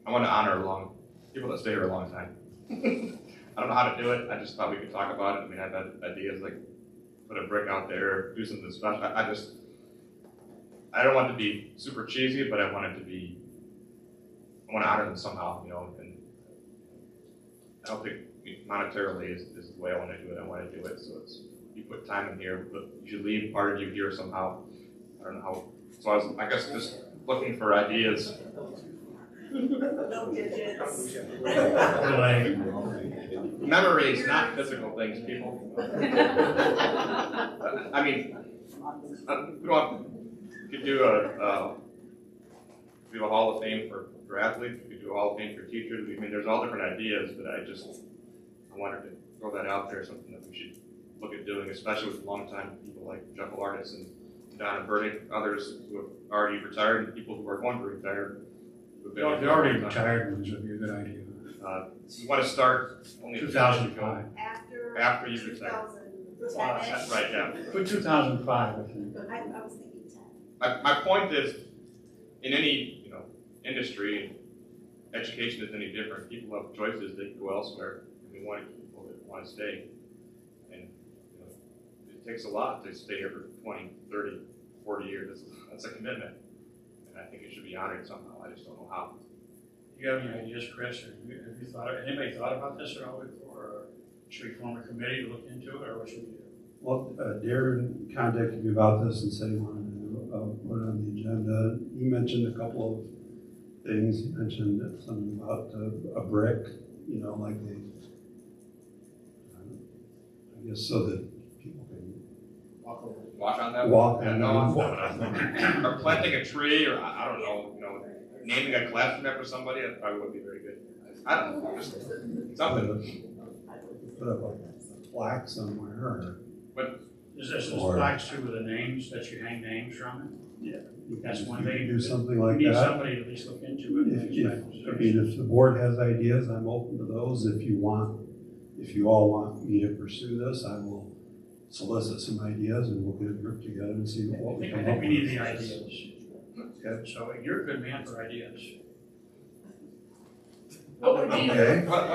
I want to honor people that stay here a long time. I don't know how to do it. I just thought we could talk about it. I mean, I've had ideas like put a brick out there, do something special. I don't want it to be super cheesy, but I want it to be, I want to honor them somehow, you know, and I don't think monetarily is the way I want to do it. I want to do it so it's, you put time in here, but you should leave part of you here somehow. I don't know how, so I guess just looking for ideas. Memories, not physical things, people. I mean, you could do a Hall of Fame for athletes. You could do a Hall of Fame for teachers. I mean, there's all different ideas, but I wanted to throw that out there. Something that we should look at doing, especially with longtime people like Jeff Artis and Don and Burdick, others who have already retired, and people who are going to retire. They already retired, which would be a good idea. You want to start only 2005. After you retire. That's right, yeah. Put 2005, I think. I was thinking 10. My point is, in any industry, education is any different. People have choices; they can go elsewhere, and we want people that want to stay. And it takes a lot to stay here for 20, 30, 40 years. That's a commitment, and I think it should be honored somehow. I just don't know how. Do you have any ideas, Chris? Or anybody thought about this at all before? Or should we form a committee to look into it, or what should we do? Well, Darren contacted me about this and said he wanted to put it on the agenda. He mentioned a couple of things. He mentioned something about a brick, like they, I guess so that people can walk on that. Walk yeah, on no, that. I'm not. Or planting a tree, or I don't know, naming a classroom after somebody. That probably would be very good. I don't know, just something. Put up a plaque somewhere, or Is this plaques too with the names that you hang names from? yeah, That's one you thing. can do something like We need that. somebody to at least look into it. If the board has ideas, I'm open to those. If you all want me to pursue this, I will solicit some ideas and we'll get a group together and see what we I come think up we with. need the ideas. Okay. So you're a good man for ideas. Okay. What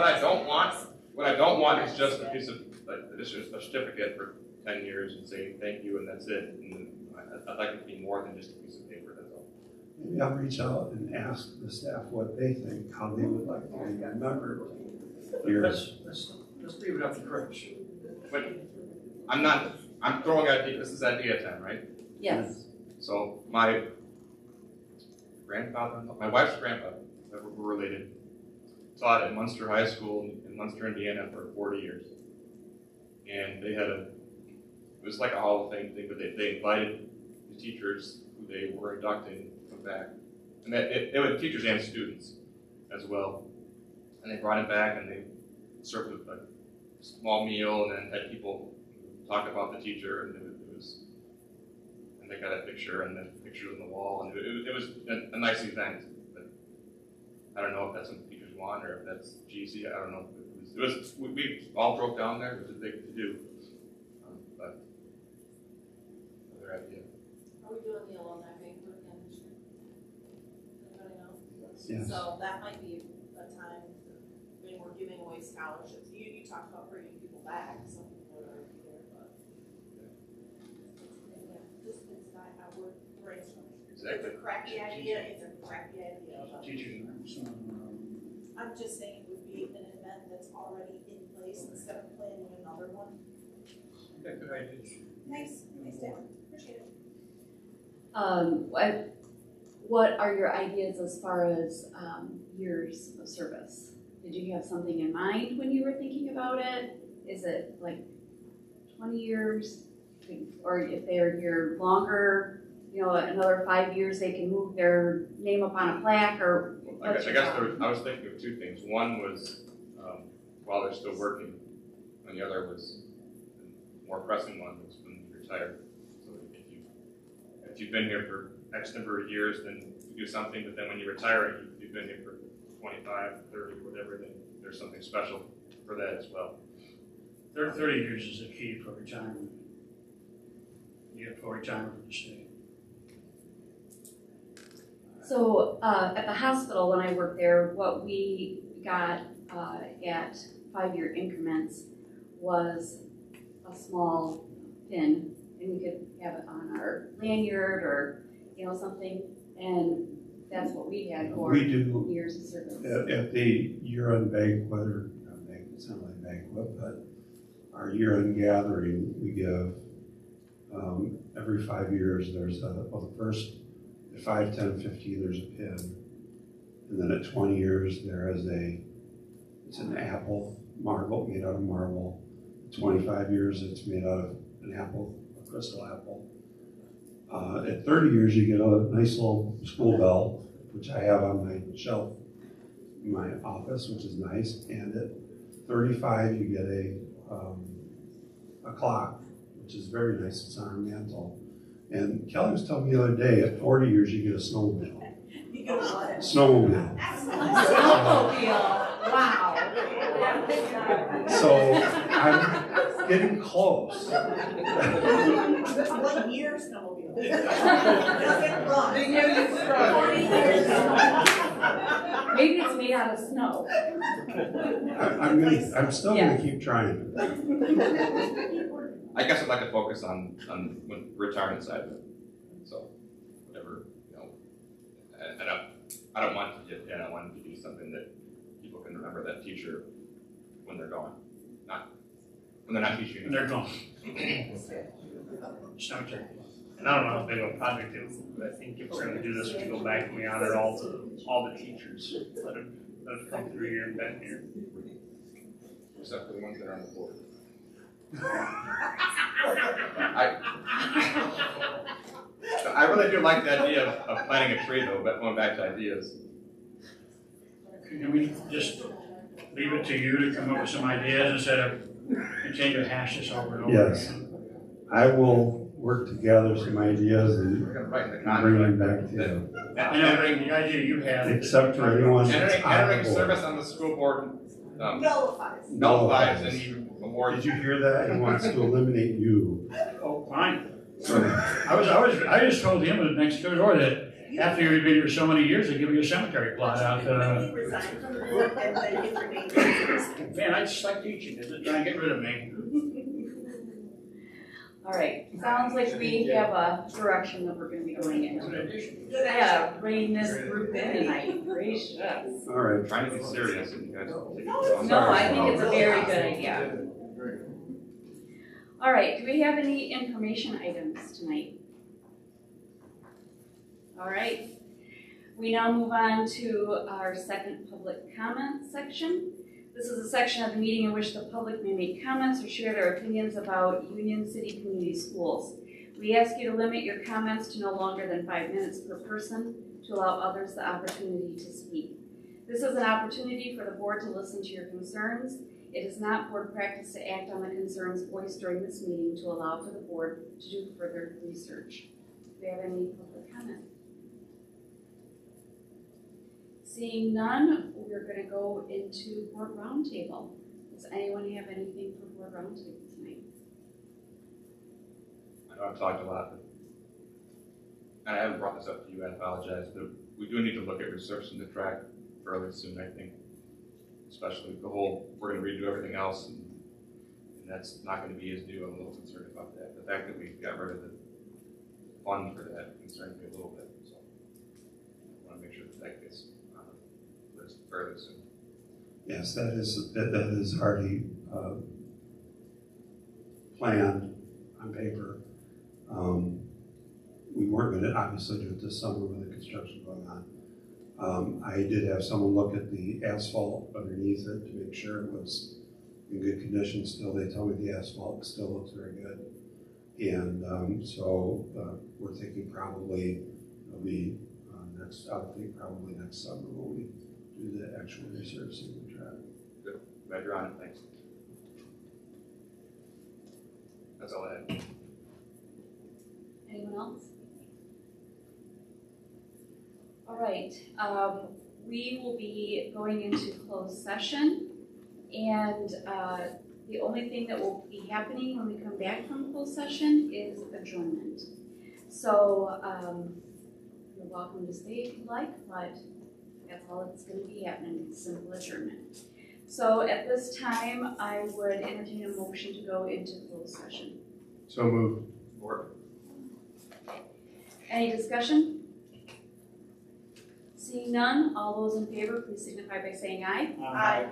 I don't want is just a piece of just a certificate for 10 years and saying thank you and that's it. And I'd like it to be more than just a piece of paper. That's all. Maybe I'll reach out and ask the staff what they think, how they would like to be remembered. Let's leave it up to Chris. But I'm throwing idea. This is idea time, right? Yes. So my wife's grandfather, that we're related, taught at Munster High School in Munster, Indiana for 40 years. And they had it was like a Hall of Fame thing, but they invited the teachers who they were inducting to come back. And it was teachers and students as well. And they brought him back and they served a small meal and then had people talk about the teacher and and they got a picture and then pictures on the wall and it was a nice event. But I don't know if that's what teachers want or if that's cheesy. I don't know. We all drove down there. It was a big to do. But another idea. Are we doing the alumni banquet again this year? Anybody know? Yes. So that might be a time when we're giving away scholarships. You talked about bringing people back, some people are already there, but yeah, it's not how we're brainstorming. Exactly. It's a crappy idea. It's a crappy idea. Teachers. I'm just saying it would be an event that's already in place instead of planning another one. Good ideas. Nice, Dan. Appreciate it. what are your ideas as far as years of service? Did you have something in mind when you were thinking about it? Is it like 20 years? Or if they're here longer, you know, another 5 years, they can move their name up on a plaque, or I guess I was thinking of two things. One was while they're still working, and the other was the more pressing one was when you retire. So if you've been here for X number of years, then you do something, but then when you retire, you've been here for 25, 30, whatever, then there's something special for that as well. 30 years is the key for retirement. You get full retirement from the state. So at the hospital, when I worked there, what we got at 5-year increments was a small pin, and we could have it on our lanyard or, you know, something, and that's what we had for We do years of service. at the year-end banquet, or not banquet, it's not really a banquet, but our year-end gathering, we give every 5 years, there's the first at 5, 10, 15, there's a pin. And then at 20 years, there is it's an apple marble, made out of marble. At 25 years, it's made out of an apple, a crystal apple. At 30 years, you get a nice little school bell, which I have on my shelf in my office, which is nice. And at 35, you get a clock, which is very nice. It's on our mantle. And Kelly was telling me the other day, at 40 years, you get a snowmobile. You get what? Snowmobile. Snowmobile, wow. So I'm getting close. What year snowmobile? Doesn't run. The year you start. 40 years. Maybe it's made out of snow. I'm still going to keep trying. I guess I'd like to focus on the retirement side of it. So whatever, you know, and I don't want to I want to do something that people can remember that teacher when they're gone, not when they're not teaching. And they're gone. Cemetery. And I don't know how big of a project it is, but I think if we're going to do this, we go back and we honor all the teachers that have come through here and been here. Except for the ones that are on the board. I really do like the idea of planting a tree, though, but going back to ideas. Can we just leave it to you to come up with some ideas instead of continue to hash this over and over Yes. again? I will work together some ideas and We're going to write in the bring them contract. back to you. I know the idea you had. Except for anyone that's Entering on the service board. on the school board Nullifies. nullifies any award. Did you hear that? He wants to eliminate you. Oh, fine. I just told him the next door that after you've been here so many years, they give you a cemetery plot out. You resign from the board and then get your name changed. Man, I just like teaching. They're trying to get rid of me. All right, sounds like we have a direction that we're gonna be going in. Good Yeah, rein this group in tonight, gracious. All right. I'm trying to be serious, and you guys take it No, I think it's a very good idea. All right, do we have any information items tonight? All right, we now move on to our second public comment section. This is a section of the meeting in which the public may make comments or share their opinions about Union City Community Schools. We ask you to limit your comments to no longer than 5 minutes per person to allow others the opportunity to speak. This is an opportunity for the board to listen to your concerns. It is not board practice to act on the concerns voiced during this meeting to allow for the board to do further research. Do we have any public comment? Seeing none, we're going to go into board roundtable. Does anyone have anything for board roundtable tonight? I know I've talked a lot, but I haven't brought this up to you, I apologize, but we do need to look at researching the track fairly soon, I think. Especially the whole, we're going to redo everything else, and that's not going to be as new. I'm a little concerned about that. The fact that we got rid of the fund for that concerns me a little bit, so I want to make sure that gets on the list fairly soon. Yes, that is already planned on paper. we weren't going to obviously do it this summer with the construction going on. I did have someone look at the asphalt underneath it to make sure it was in good condition still. They told me the asphalt still looks very good. And we're thinking probably it'll be probably next summer when we do the actual resurfacing of the track. Good. Glad you're on it. Thanks. That's all I had. Anyone else? All right, we will be going into closed session, and the only thing that will be happening when we come back from closed session is adjournment. So you're welcome to stay if you'd like, but that's all that's going to be happening, simple adjournment. So at this time, I would entertain a motion to go into closed session. So moved. Support. Any discussion? Seeing none, all those in favor, please signify by saying aye. Aye.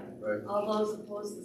All those opposed, the